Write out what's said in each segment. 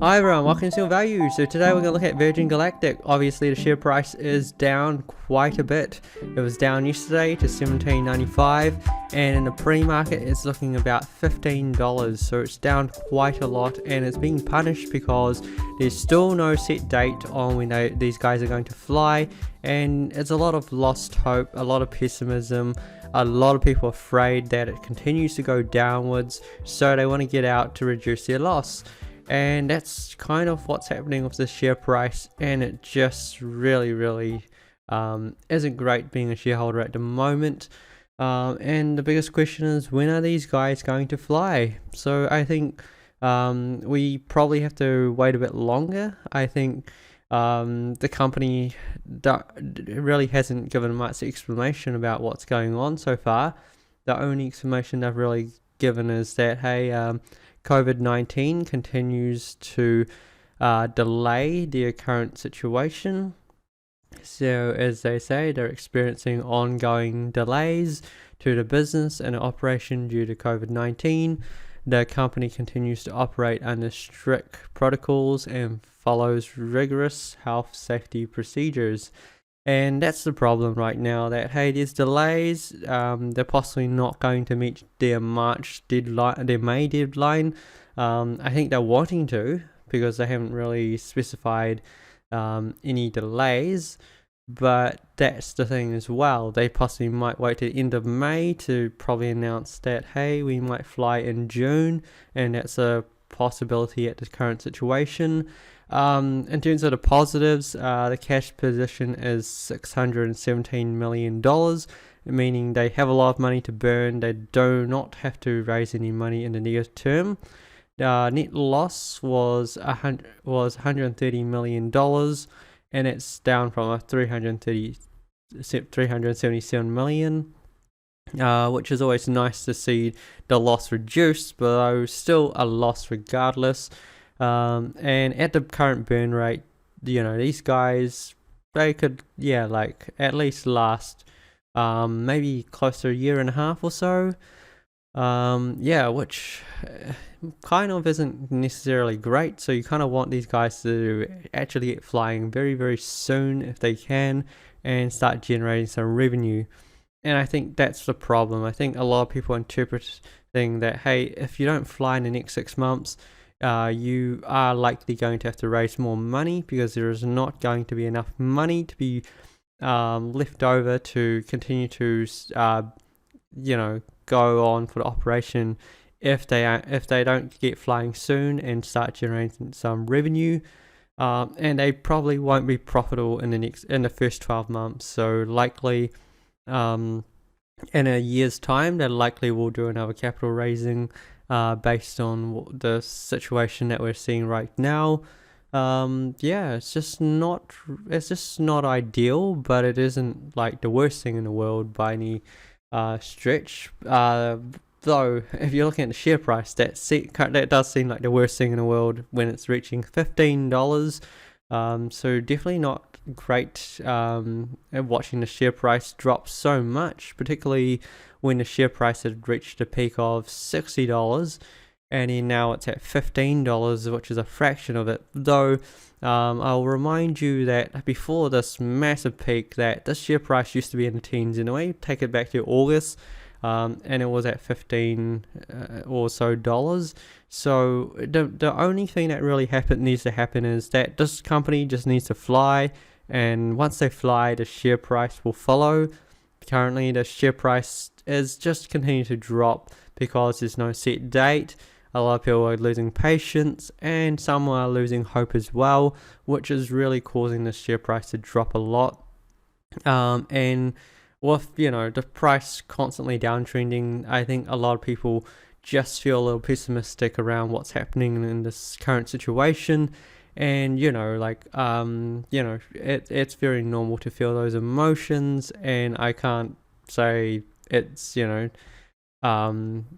Hi everyone, welcome to Silver Value. So today we're going to look at Virgin Galactic. Obviously the share price is down quite a bit. It was down yesterday to $17.95 and in the pre-market it's looking about $15. So it's down quite a lot and it's being punished because there's still no set date on when these guys are going to fly, and it's a lot of lost hope, a lot of pessimism. A lot of people are afraid that it continues to go downwards, so they want to get out to reduce their loss. And that's kind of what's happening with the share price, and it just really isn't great being a shareholder at the moment. And the biggest question is, when are these guys going to fly? So I think we probably have to wait a bit longer. I think the company really hasn't given much explanation about what's going on so far. The only explanation they've really given is that, hey, COVID-19 continues to delay their current situation. So as they say, they're experiencing ongoing delays to the business and operation due to COVID-19. The company continues to operate under strict protocols and follows rigorous health safety procedures. And that's the problem right now, that hey, there's delays, they're possibly not going to meet their March deadline, their May deadline. I think they're wanting to, because they haven't really specified any delays, but that's the thing as well. They possibly might wait to the end of May to probably announce that, hey, we might fly in June, and that's a possibility at the current situation. In terms of the positives, the cash position is $617 million, meaning they have a lot of money to burn. They do not have to raise any money in the near term. Net loss was $130 million, and it's down from a $377 million, which is always nice to see the loss reduced, but still a loss regardless. And at the current burn rate, these guys, they could at least last maybe close to a year and a half or so, which kind of isn't necessarily great. So you kind of want these guys to actually get flying very soon if they can, and start generating some revenue. And I think that's the problem. I think a lot of people interpreting that, hey, if you don't fly in the next 6 months, you are likely going to have to raise more money, because there is not going to be enough money to be left over to continue to go on for the operation if they don't get flying soon and start generating some revenue. And they probably won't be profitable in the first 12 months. So likely in a year's time, they likely will do another capital raising based on the situation that we're seeing right now. It's just not ideal, but it isn't like the worst thing in the world by any stretch. Though if you're looking at the share price, that does seem like the worst thing in the world when it's reaching $15. So definitely not great watching the share price drop so much, particularly when the share price had reached a peak of $60, and then now it's at $15, which is a fraction of it. Though I'll remind you that before this massive peak, that this share price used to be in the teens anyway. Take it back to August, and it was at $15 or so dollars. So the only thing that really needs to happen is that this company just needs to fly, and once they fly, the share price will follow. Currently, the share price is just continuing to drop because there's no set date. A lot of people are losing patience, and some are losing hope as well, which is really causing the share price to drop a lot. And with the price constantly downtrending, I think a lot of people just feel a little pessimistic around what's happening in this current situation. And it's very normal to feel those emotions, and I can't say it's the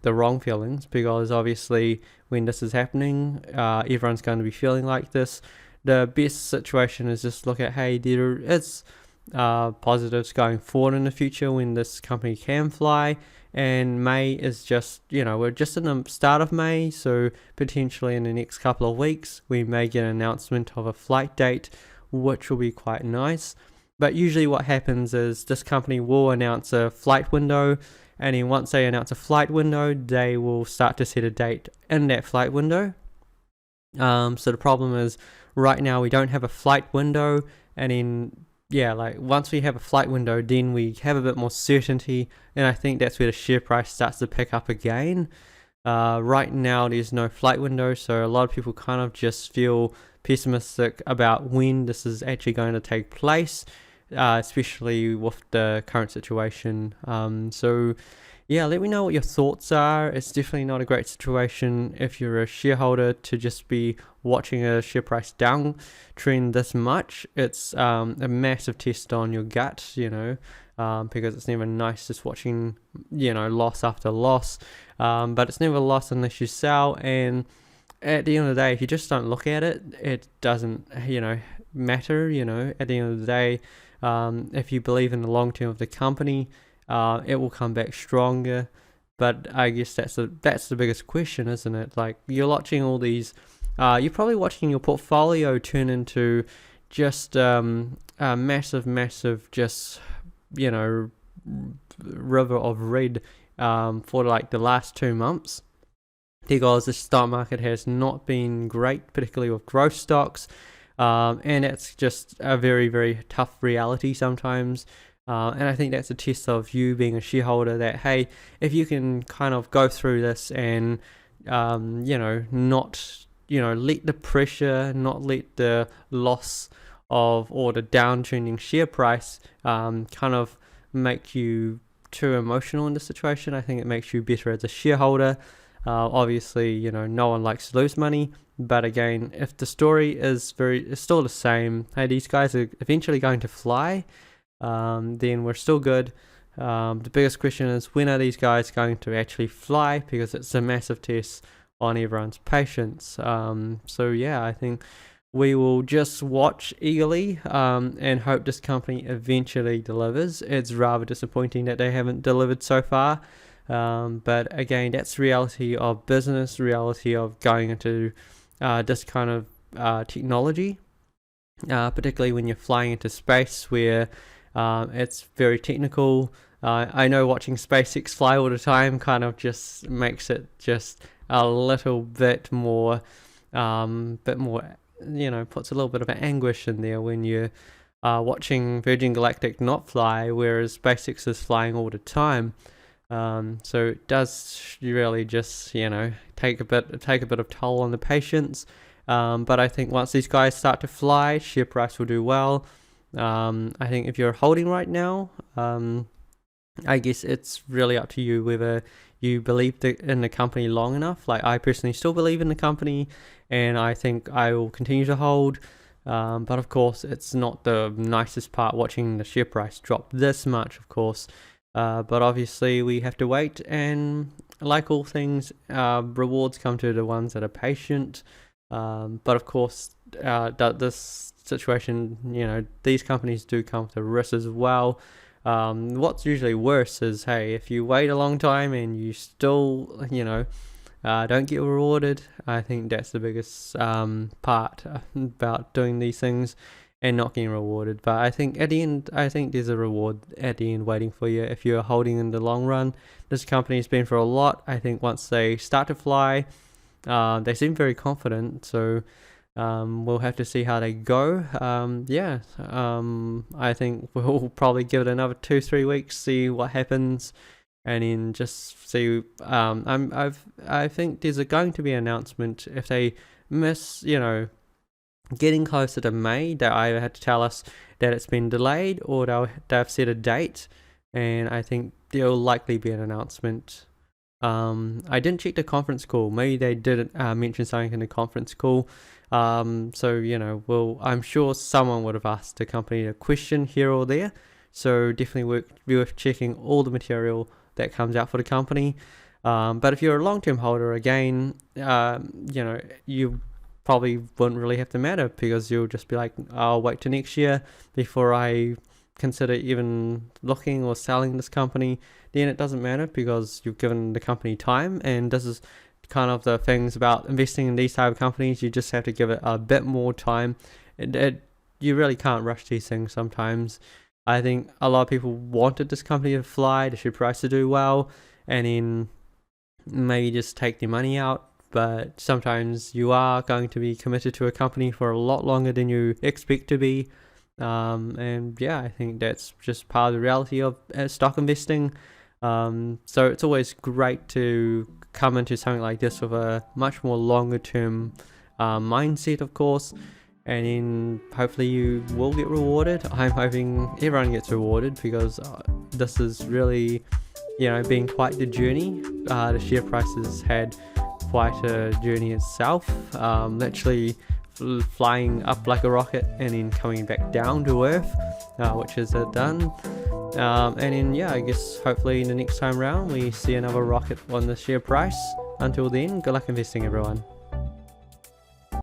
wrong feelings, because obviously when this is happening, everyone's going to be feeling like this. The best situation is just look at, hey, there is positives going forward in the future when this company can fly, and May is just, we're just in the start of May, so potentially in the next couple of weeks we may get an announcement of a flight date, which will be quite nice. But usually what happens is this company will announce a flight window, and then once they announce a flight window, they will start to set a date in that flight window. So the problem is right now we don't have a flight window, and then once we have a flight window, then we have a bit more certainty, and I think that's where the share price starts to pick up again. Right now there's no flight window, so a lot of people kind of just feel pessimistic about when this is actually going to take place, especially with the current situation. So let me know what your thoughts are. It's definitely not a great situation if you're a shareholder to just be watching a share price downtrend this much. It's a massive test on your gut, because it's never nice just watching, loss after loss. But it's never a loss unless you sell, and at the end of the day, if you just don't look at it, it doesn't, matter. At the end of the day, if you believe in the long term of the company, it will come back stronger. But I guess that's the biggest question, isn't it? Like, you're watching all these, you're probably watching your portfolio turn into just a massive, just, river of red for like the last 2 months, because the stock market has not been great, particularly with growth stocks, and it's just a very, very tough reality sometimes. And I think that's a test of you being a shareholder, that, hey, if you can kind of go through this and, not, let the pressure, not let the loss of, or the downtrending share price kind of make you too emotional in the situation. I think it makes you better as a shareholder. Obviously, no one likes to lose money, but again, if the story is it's still the same, hey, these guys are eventually going to fly, then we're still good. The biggest question is, when are these guys going to actually fly? Because it's a massive test on everyone's patience. So I think we will just watch eagerly and hope this company eventually delivers. It's rather disappointing that they haven't delivered so far. But again, that's reality of business, reality of going into this kind of technology, particularly when you're flying into space, where it's very technical. I know watching SpaceX fly all the time kind of just makes it just a little bit more, puts a little bit of an anguish in there when you're watching Virgin Galactic not fly, whereas SpaceX is flying all the time. So it does really just, take a bit of toll on the patience. But I think once these guys start to fly, share price will do well. I think if you're holding right now, I guess it's really up to you whether you believe in the company long enough. Like, I personally still believe in the company, and I think I will continue to hold. But of course, it's not the nicest part watching the share price drop this much, of course. But obviously we have to wait, and like all things, rewards come to the ones that are patient. But of course, this situation, these companies do come with a risk as well. What's usually worse is, hey, if you wait a long time and you still, don't get rewarded, I think that's the biggest part about doing these things and not getting rewarded. But I think at the end, there's a reward at the end waiting for you if you're holding in the long run. This company's been for a lot. I think once they start to fly, they seem very confident, so we'll have to see how they go. I think we'll probably give it another 2-3 weeks, see what happens, and then just see. I think there's going to be an announcement if they miss, getting closer to May. They either had to tell us that it's been delayed, or they've set a date, and I think there'll likely be an announcement. I didn't check the conference call. Maybe they didn't mention something in the conference call. I'm sure someone would have asked the company a question here or there. So definitely worth checking all the material that comes out for the company. But if you're a long-term holder, again, you probably wouldn't really have to matter, because you'll just be like, I'll wait till next year before I consider even looking or selling this company, then it doesn't matter because you've given the company time. And this is kind of the things about investing in these type of companies. You just have to give it a bit more time. You really can't rush these things sometimes. I think a lot of people wanted this company to fly, the share price to do well, and then maybe just take their money out. But sometimes you are going to be committed to a company for a lot longer than you expect to be. And yeah, I think that's just part of the reality of stock investing. So it's always great to come into something like this with a much more longer term mindset, of course, and then hopefully you will get rewarded. I'm hoping everyone gets rewarded because this is really, been quite the journey. The share price has had quite a journey itself, literally flying up like a rocket and then coming back down to earth, which is done. And then I guess hopefully in the next time round we see another rocket on the share price. Until then, good luck investing, everyone.